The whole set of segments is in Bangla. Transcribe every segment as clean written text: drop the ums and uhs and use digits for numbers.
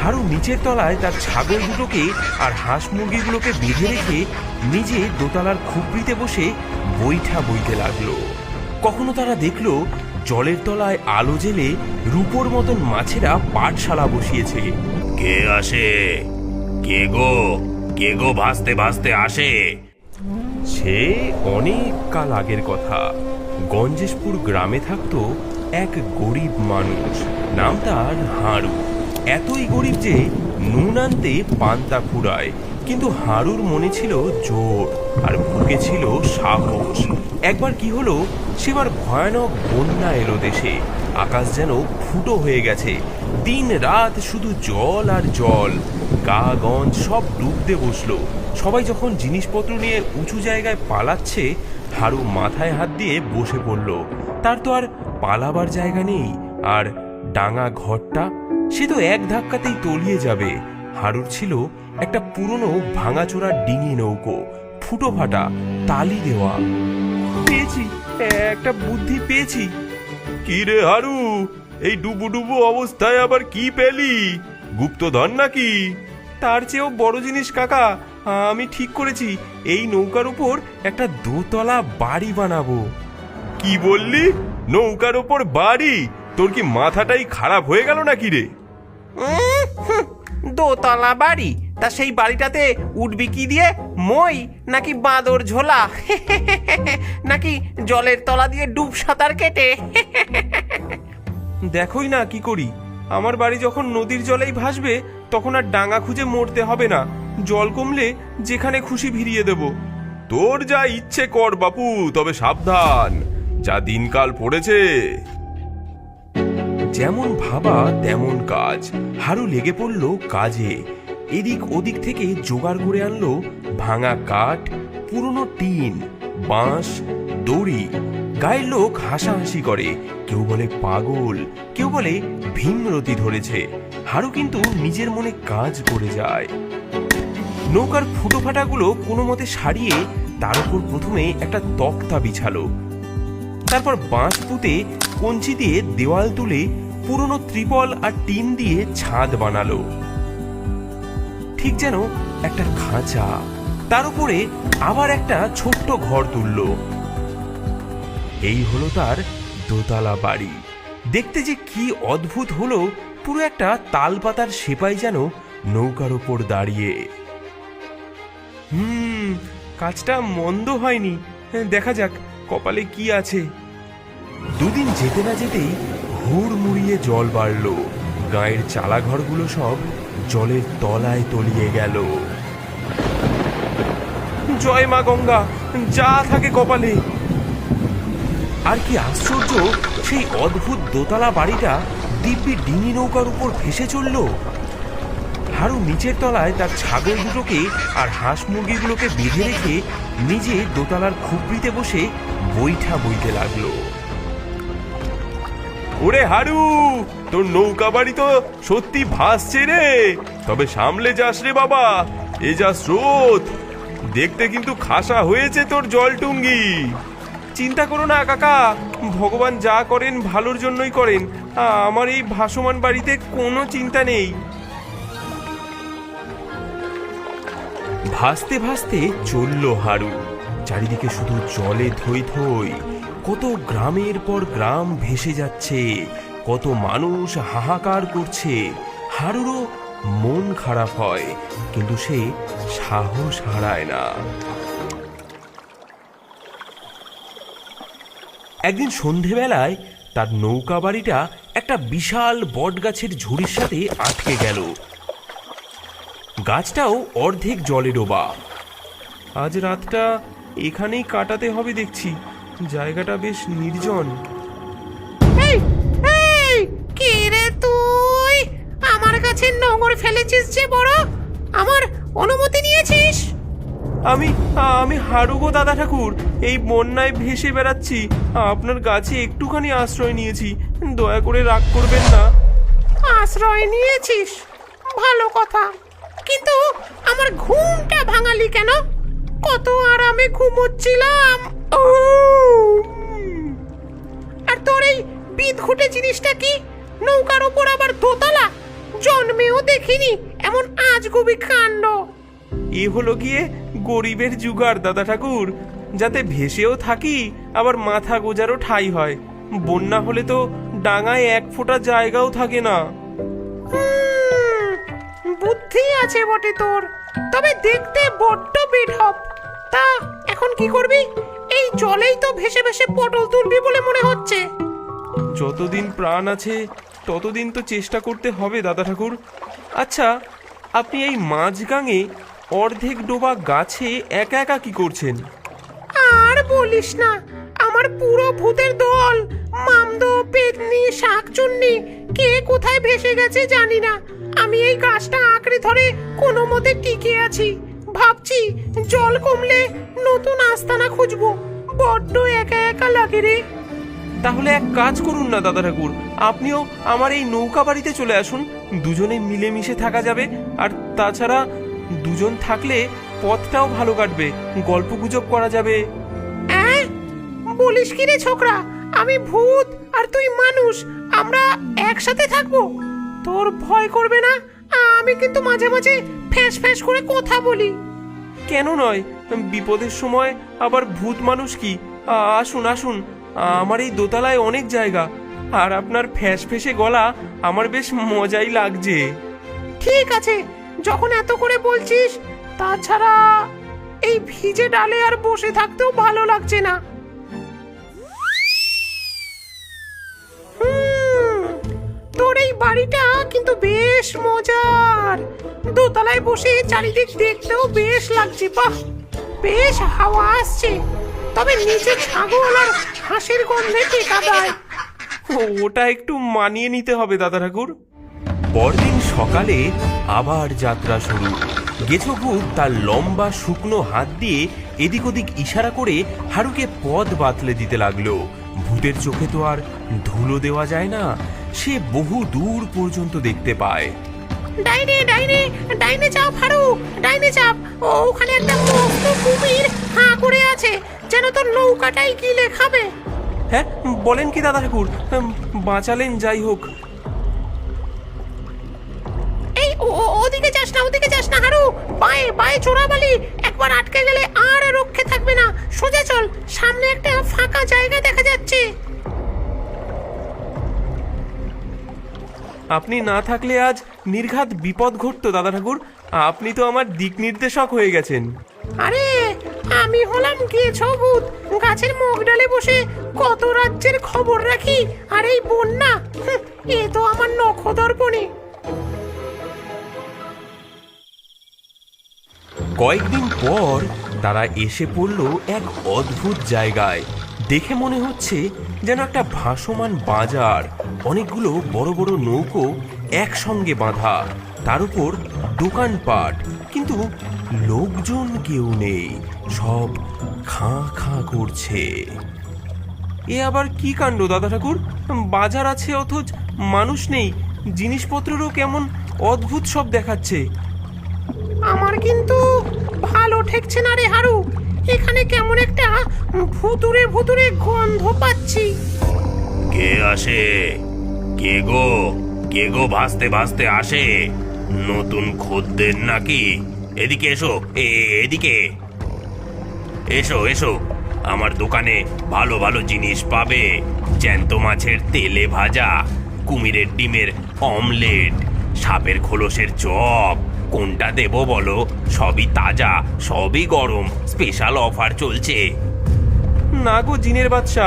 হারু নিচের তলায় তার ছাগল দুটোকে আর হাঁস মুরগিগুলোকে বেঁধে রেখে নিজে দোতলার খুপড়িতে বসে বৈঠা বইতে লাগলো। কখনো তারা দেখলো জলের তলায় আলো জেলে রূপোর মতন মাছেরা পাঠশালা বসিয়েছে। কে আসে? কে গো ভাসতে ভাসতে আসে? সে অনেক কাল আগের কথা। গঞ্জেশপুর গ্রামে থাকতো এক গরিব মানুষ, নাম তার হারু। এতই গরিব যে নুন আনতে পান্তা ফুরায়। কিন্তু হারুর মনে ছিল জোর আর বুকে ছিল সাহস। একবার কি হলো, সেবার ভয়ানক বন্যা এলো দেশে। আকাশ যেন ফুটো হয়ে গেছে। দিন রাত শুধু জল আর জল। গা গঞ্জ সব ডুবতে বসলো। সবাই যখন জিনিসপত্র নিয়ে উঁচু জায়গায় পালাচ্ছে, হারু মাথায় হাত দিয়ে বসে পড়ল। তার তো আর পালাবার জায়গা নেই। আর ডাঙা ঘরটা, সে তো এক ধাক্কাতেই তলিয়ে যাবে। হারুর ছিল একটা পুরনো ভাঙাচোরা ডিঙি নৌকো, ফুটো ফাটা, তালি দেওয়া। পেয়েছি, একটা বুদ্ধি পেয়েছি। কি রে হারু, এই ডুবু ডুবু অবস্থায় আবার কি পেলি? গুপ্তধন নাকি? তার চেয়েও বড় জিনিস কাকা, আমি ঠিক করেছি এই নৌকার উপর একটা দোতলা বাড়ি বানাবো। কি বললি? নৌকার ওপর বাড়ি? তোর কি মাথাটাই খারাপ হয়ে গেল নাকি রে? দোতলা বাড়ি? তা সেই বাড়িটাতে উঠবি কি দিয়ে? মই নাকি বাঁদর ঝোলা? নাকি জলের তলা দিয়ে ডুব সাঁতার কেটে? দেখোই না কি করি। আমার বাড়ি যখন নদীর জলেই ভাসবে, তখন আর ডাঙা খুঁজে মরতে হবে না। জল কমলে যেখানে খুশি ভিড়িয়ে দেব। তোর যা ইচ্ছে কর বাপু, তবে সাবধান, যা দিনকাল পড়েছে। যেমন ভাবা তেমন কাজ। হারু লেগে পড়ল কাজে। এদিক ওদিক থেকে জোগাড় করে আনলো ভাঙা কাঠ, পুরনো টিন, বাঁশ, দড়ি। গায়ের লোক হাসাহাসি করে। কেউ বলে পাগল, কেউ বলে ভীমরতি ধরেছে। হারু কিন্তু নিজের মনে কাজ করে যায়। নৌকার ফুটো ফাটাগুলো কোনো মতে সারিয়ে তার উপর প্রথমে একটা তক্তা বিছালো। তারপর বাঁশ পুঁতে কঞ্চি দিয়ে দেওয়াল তুলে পুরনো ত্রিপল আর টিন দিয়ে ছাদ বানালো, ঠিক যেন একটা খাঁচা। তার উপরে আবার একটা ছোট্ট ঘর তুলল। এই হলো তার দোতলা বাড়ি। দেখতে যে কি অদ্ভুত হলো, পুরো একটা তালপাতার সেপাই যেন নৌকার ওপর দাঁড়িয়ে। কাজটা মন্দ হয়নি। দেখা যাক কপালে কি আছে। দুদিন যেতে না যেতেই হুড়মুড়িয়ে জল বাড়ল। গায়ের চালাঘরগুলো সব জলের তলায় তলিয়ে গেল। জয় মা গঙ্গা, যা থাকে কপালে। আর কি আশ্চর্য, সেই অদ্ভুত দোতলা বাড়িটা দিব্যি ডিঙি নৌকার উপর ভেসে চলল। হারু নিচের তলায় তার ছাগল দুটোকে আর হাঁস মুরগিগুলোকে বেঁধে রেখে নিজে দোতলার খুপড়িতে বসে বৈঠা বইতে লাগলো। ওরে হারু, তোর নৌকা বাড়ি তো সত্যি ভাসছে রে। তবে সামলে যাস রে বাবা, এ যা স্রোত। দেখতে কিন্তু খাসা হয়েছে তোর জলটুঙ্গি। চিন্তা করো না কাকা, ভগবান যা করেন ভালোর জন্যই করেন। আমার এই ভাসমান বাড়িতে কোনো চিন্তা নেই। ভাসতে ভাসতে চলল হারু। চারিদিকে শুধু জলে থই থই। কত গ্রামের পর গ্রাম ভেসে যাচ্ছে, কত মানুষ হাহাকার করছে। হারুরও মন খারাপ হয়, কিন্তু সে সাহস হারায় না। একদিন সন্ধেবেলায় তার নৌকা বাড়িটা একটা বিশাল বটগাছের ঝুড়ির সাথে আটকে গেল। গাছটাও অর্ধেক জলে ডোবা। আজ রাতটা এখানেই কাটাতে হবে দেখছি। জায়গাটা বেশ নির্জন। কে রে তুই? আমার কাছে নোঙর ফেলেছিস যে বড়? আমার অনুমতি নিয়েছিস? আমি হারু গো দাদা ঠাকুর। এই বন্যায় ভেসে বেড়াচ্ছি। আপনার গাছে একটুখানি আশ্রয় নিয়েছি, দয়া করে রাগ করবেন না। আশ্রয় নিয়েছিস? ভালো কথা, কিন্তু আমার ঘুমটা ভাঙালি কেন? কত আরামে ঘুমোচ্ছিলাম। আর তোর এই বিদ ঘুটে জিনিসটা কি? নৌকার উপর আবার দোতলা? জন্মেও দেখিনি এমন আজগুবি কাণ্ড। এ হলো গিয়ে গরিবের জুগার দাদা ঠাকুর, যাতে ভেসেও থাকি আবার মাথা গোজারও ঠাঁই হয়। বন্যা হলে তো ডাঙায় এক ফোঁটা জায়গাও থাকে না। বুদ্ধি আছে বটে তোর, তবে দেখতে বড্ড বেঢপ। তা এখন কি করবি? এই জলেই তো ভেসে ভেসে পটল তুলবি বলে মনে হচ্ছে। যতদিন প্রাণ আছে ততদিন তো চেষ্টা করতে হবে দাদা ঠাকুর। আচ্ছা, আপনি এই মাঝগাঙে অর্ধেক ডোবা গাছে একা একা কি করছেন? আর বলিস না, আমার পুরো ভূতের দল, মামদো, পেতনি, শাকচুন্নি কে কোথায় ভেসে গেছে জানি না। আমি এই গাছটা আঁকড়ে ধরে কোনো মতে টিকে আছি। ভাবছি জল কমলে নতুন আস্তানা খুঁজবো। বড্ড একা একা লাগে রে। তাহলে এক কাজ করুন না দাদা ঠাকুর, আপনিও আমার এই নৌকা বাড়িতে চলে আসুন। দুজনে মিলেমিশে থাকা যাবে। আর তাছাড়া দুজন থাকলে পথটাও ভালো কাটবে, গল্প গুজব করা যাবে। বলিস কি রে ছোকরা? আমি ভূত আর তুই মানুষ, আমরা একসাথে থাকবো? তোর ভয় করবে না? আমি কিন্তু মাঝে মাঝে ফ্যাঁস ফ্যাঁস করে কথা বলি। কেন নয়, বিপদের সময় আবার ভূত মানুষ কি। আসুন আসুন, আমার এই দোতলায় অনেক জায়গা। আর আপনার ফ্যাঁস ফেঁসে গলা আমার বেশ মজাই লাগছে। ঠিক আছে, যখন এত করে বলছিস। তাছাড়া এই ভিজে ডালে আর বসে থাকতেও ভালো লাগছে না। তোর এই বাড়িটা কিন্তু বেশ মজার। দোতলায় বসে চারিদিক দেখতেও বেশ লাগছে। বাহ, বেশ হাওয়া আসছে। তবে নিচে ছাগল আর হাঁসের গন্ধে টেকা দেয়। ওটা একটু মানিয়ে নিতে হবে দাদা ঠাকুর। পরদিন সকালে আবার যাত্রা শুরু। গেছো ভূত তার লম্বা শুকনো হাত দিয়ে এদিক ওদিক ইশারা করে হারুকে পথ বাতলে দিতে লাগলো। ভূতের চোখে তো আর ধুলো দেওয়া যায় না, সে বহু দূর পর্যন্ত দেখতে পায়। ডাইনে ডাইনে ডাইনে চাপ হারু, ডাইনে চাপ। ওখানে একটা মস্ত কুমির হাঁ করে আছে, যেন তোর নৌকাটাই গিলে খাবে। হ্যাঁ, বলেন কি দাদা ঠাকুর? বাঁচালেন যাই হোক। এই ওদিকে যাস না, ওদিকে যাস না হারু। পায়ে পায়ে চোরাবালি, একবার আটকে গেলে আর রক্ষে থাকবে না। সোজা চল, সামনে একটা ফাঁকা জায়গা দেখা যাচ্ছে। আপনি না থাকলে আজ নির্ঘাত বিপদ ঘটতো দাদা ঠাকুর। আপনি তো আমার দিক নির্দেশক হয়ে গেছেন। আরে আমি হলাম গেছো ভূত, গাছের মুখ ডালে বসে কত রাজ্যের খবর রাখি। আর এই বন্যা, এ তো আমার নখদর্পণে। কয়েকদিন পর তারা এসে পড়ল এক অদ্ভুত জায়গায়। দেখে মনে হচ্ছে যেন একটা ভাসমান বাজার। অনেকগুলো বড় বড় নৌকো একসঙ্গে বাঁধা, তার উপর দোকানপাট, কিন্তু লোকজন কেউ নেই, সব খাঁ খাঁ করছে। এ আবার কি কাণ্ড দাদা ঠাকুর? বাজার আছে অথচ মানুষ নেই, জিনিসপত্রেরও কেমন অদ্ভুত সব দেখাচ্ছে। আমার কিন্তু ভালো ঠেকছে না রে হারু। এখানে কেমন একটা ভুতুরে ভুতুরে গন্ধ পাচ্ছি। কে আসে? কে গো? কে গো ভাসতে ভাসতে আসে? নতুন খদ্দের নাকি? এদিকে এসো, এদিকে এসো এসো। আমার দোকানে ভালো ভালো জিনিস পাবে। জ্যান্ত মাছের তেলে ভাজা, কুমিরের ডিমের অমলেট, সাপের খোলসের চপ। কোনটা দেবো বলো? সবই তাজা, সবই গরম, স্পেশাল অফার চলছে। না গো জিনের বাদশা,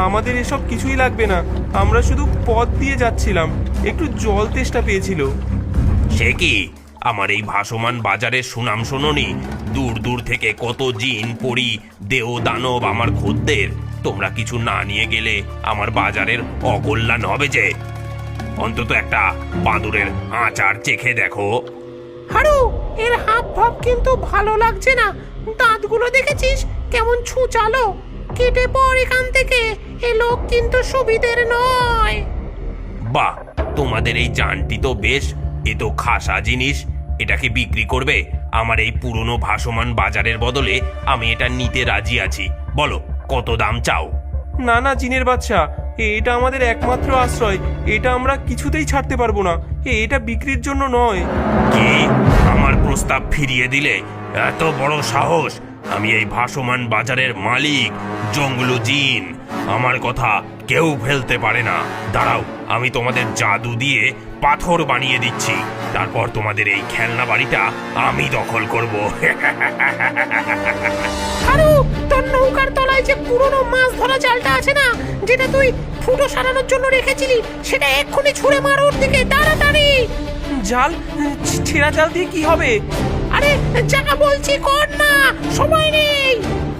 আমাদের এসব কিছুই লাগবে না। আমরা শুধু পথ দিয়ে যাচ্ছিলাম, একটু জল তেষ্টা পেয়েছিল। সে কি? আমার এই ভাসমান বাজারের সুনাম শোনোনি? দূর দূর থেকে কত জিন, পরি, দেহ, দানব আমার খদ্দের। তোমরা কিছু না নিয়ে গেলে আমার বাজারের অকল্যাণ হবে যে। অন্তত একটা বাঁদরের আচার চেখে দেখো। হারু, এর হাব ভাব কিন্তু ভালো লাগছে না। দাঁতগুলো দেখেছিস কেমন ছুচালো? কেটে পড় এখান থেকে, এ লোক কিন্তু সুবিধের নয়। বাহ, তোমাদের এই জানটি তো বেশ। এ তো খাসা জিনিস। এটাকে বিক্রি করবে আমার এই পুরনো ভাসমান বাজারের বদলে? আমি এটা নিতে রাজি আছি। বলো কত দাম চাও? না না জিনের বাদশা, এটা আমাদের একমাত্র আশ্রয়। এটা আমরা কিছুতেই ছাড়তে পারবো না। এটা বিক্রির জন্য নয়। কি আমার প্রস্তাব ফিরিয়ে দিলে? এত বড় সাহস! আমি এই ভাসমান বাজারের মালিক, জঙ্গলু জিন। আমার কথা কেউ ফেলতে পারে না। দাঁড়াও, আমি তোমাদের জাদু দিয়ে পাথর বানিয়ে দিচ্ছি। তারপর তোমাদের এই খেলনা বাড়িটা আমি দখল করব। হারু, তোর নৌকার তলায় যে পুরনো মাছ ধরা জালটা আছে না, যেটা তুই ফুটো সারানোর জন্য রেখেছিলি, সেটা এক্ষুনি ছুঁড়ে মার ওর দিকে, তাড়াতাড়ি। জাল? ছেঁড়া জাল দিয়ে কি হবে? আরে যা বলছি কর না, সময় নেই।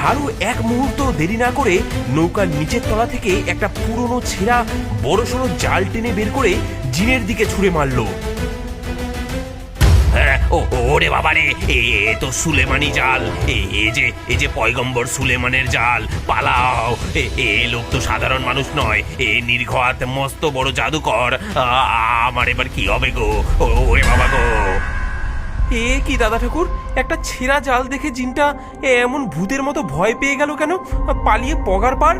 হারু এক মুহূর্ত দেরি না করে নৌকার নিচের তলা থেকে একটা পুরনো ছেঁড়া বড়সড় জাল টেনে বের করে জিনের দিকে ছুঁড়ে মারলো। ওরে বাবারে, এ তো সুলেমানি জাল। এ যে পয়গম্বর সুলেমানের জাল। পালাও! এ লোক তো সাধারণ মানুষ নয়, এ নির্ঘাত মস্ত বড় জাদুকর। আমার এবার কি হবে গো? ওরে বাবা গো! এ কি দাদা ঠাকুর, একটা ছেঁড়া জাল দেখে জিনটা এমন ভূতের মতো ভয় পেয়ে গেল কেন? পালিয়ে পগার পার?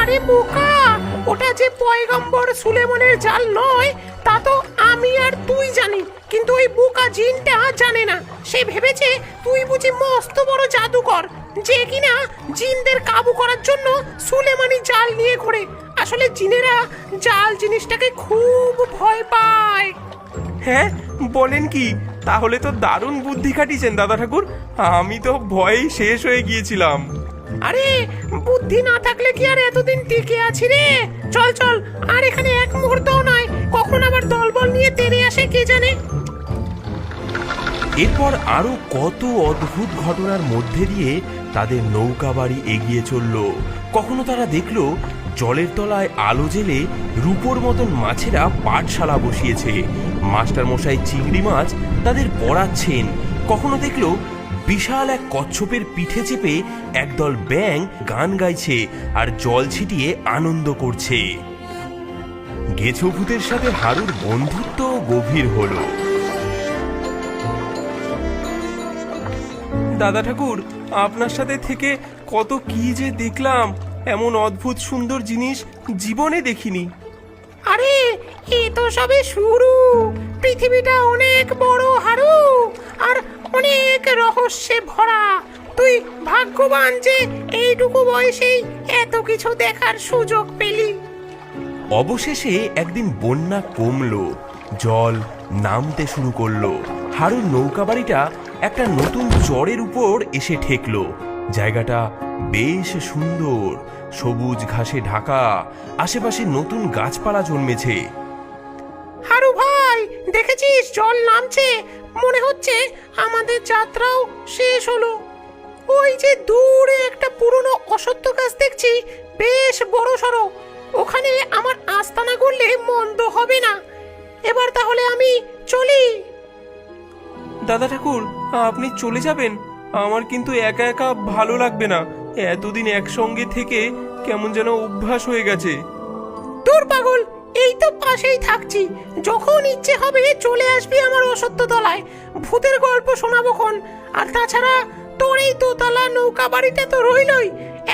আরে বোকা, ওটা যে পয়গম্বর সুলেমানের জাল নয় তা তো আমি আর তুই জানি, কিন্তু ওই বোকা জিনটা জানে না। সে ভেবেছে তুই বুঝি মস্ত বড় জাদুকর, যে কিনা জিনদের কাবু করার জন্য সুলেমানি জাল নিয়ে ঘোরে। আসলে জিনেরা জাল জিনিসটাকে খুব ভয় পায়। হ্যাঁ, বলেন কি? তাহলে তো দারুণ বুদ্ধি খাটিয়েছেন দাদা ঠাকুর। আমি তো ভয়েই শেষ হয়ে গিয়েছিলাম। আরে বুদ্ধি না থাকলে কি আর এতদিন টিকে আছি রে? চল চল, আর এখানে এক মুহূর্তও নয়, কখন আবার দলবল নিয়ে তেড়ে আসে কে জানে। এরপর আরো কত অদ্ভুত ঘটনার মধ্যে দিয়ে তাদের নৌকা বাড়ি এগিয়ে চলল। কখনো তারা দেখলো জলের তলায় আলো জেলে রূপোর মতন মাছেরা পাঠশালা বসিয়েছে। মাস্টার মশাই চিংড়ি মাছ তাদের পড়াচ্ছেন। কখনো দেখলো বিশাল এক কচ্ছপের পিঠে চেপে একদল ব্যাঙ গান গাইছে আর জল ছিটিয়ে আনন্দ করছে। গেছো ভূতের সাথে হারুর বন্ধুত্ব গভীর হলো। দাদা ঠাকুর, আপনার সাথে থেকে কত কি যে দেখলাম। এমন অদ্ভুত সুন্দর জিনিস জীবনে দেখিনি। আরে এ তো সবে শুরু। পৃথিবীটা অনেক বড় হারু, আর অনেক রহস্যে ভরা। তুই ভাগ্যবান যে এইটুকু বয়সেই এত কিছু দেখার সুযোগ পেলি। অবশেষে একদিন বন্যা কমলো, জল নামতে শুরু করলো। হারুর নৌকা বাড়িটা একটা নতুন চরের উপর এসে ঠেকলো। জায়গাটা বেশ সুন্দর, সবুজ ঘাসে ঢাকা। আশেপাশে নতুন গাছপালা জন্মেছে। হারু ভাই, দেখেছিস জল নামছে? মনে হচ্ছে আমাদের যাত্রাও শেষ হলো। ওই যে দূরে একটা পুরনো অশ্বত্থ গাছ দেখছি, বেশ বড় সড়ো। ওখানে আমার আস্তানা করলে মন্দ হবে না। এবার তাহলে আমি চলি। দাদা ঠাকুর, আপনি চলে যাবেন? আমার কিন্তু একা একা ভালো লাগবে না। এতদিন একসঙ্গে থেকে কেমন যেন অভ্যাস হয়ে গেছে। দূর পাগল, এই তো পাশেই থাকছি। যখন ইচ্ছে হবে চলে আসবি আমার অশ্বত্থ তলায়, ভূতের গল্প শোনাবোক্ষণ। আর তাছাড়া তোর এই দোতলা নৌকা বাড়িটা তো রইলই।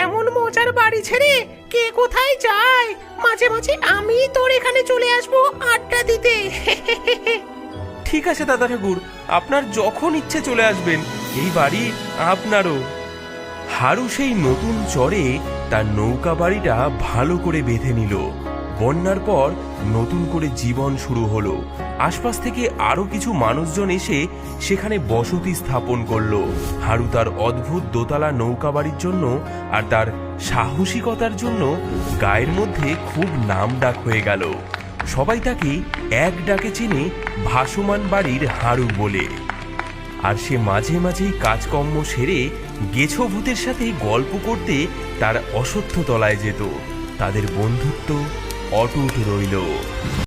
এমন মজার বাড়ি ছেড়ে কে কোথায় যায়? মাঝে মাঝে আমি তোর এখানে চলে আসবো আড্ডা দিতে। ঠিক আছে দাদা ঠাকুর, আপনার যখন ইচ্ছে চলে আসবেন। এই বাড়ি আপনারও। হারু সেই নতুন চরে তার নৌকা বাড়িটা ভালো করে বেঁধে নিল। বন্যার পর নতুন করে জীবন শুরু হলো। আশপাশ থেকে আরো কিছু মানুষজন এসে সেখানে বসতি স্থাপন করলো। হারু তার অদ্ভুত দোতলা নৌকা বাড়ির জন্য আর তার সাহসিকতার জন্য গায়ের মধ্যে খুব নাম ডাক হয়ে গেল। সবাই তাকে এক ডাকে চেনে ভাসমান বাড়ির হারু বলে। আর সে মাঝে মাঝেই কাজকর্ম সেরে গেছো ভূতের সাথে গল্প করতে তার অশ্বত্থ তলায় যেত। তাদের বন্ধুত্ব অটুট রইল।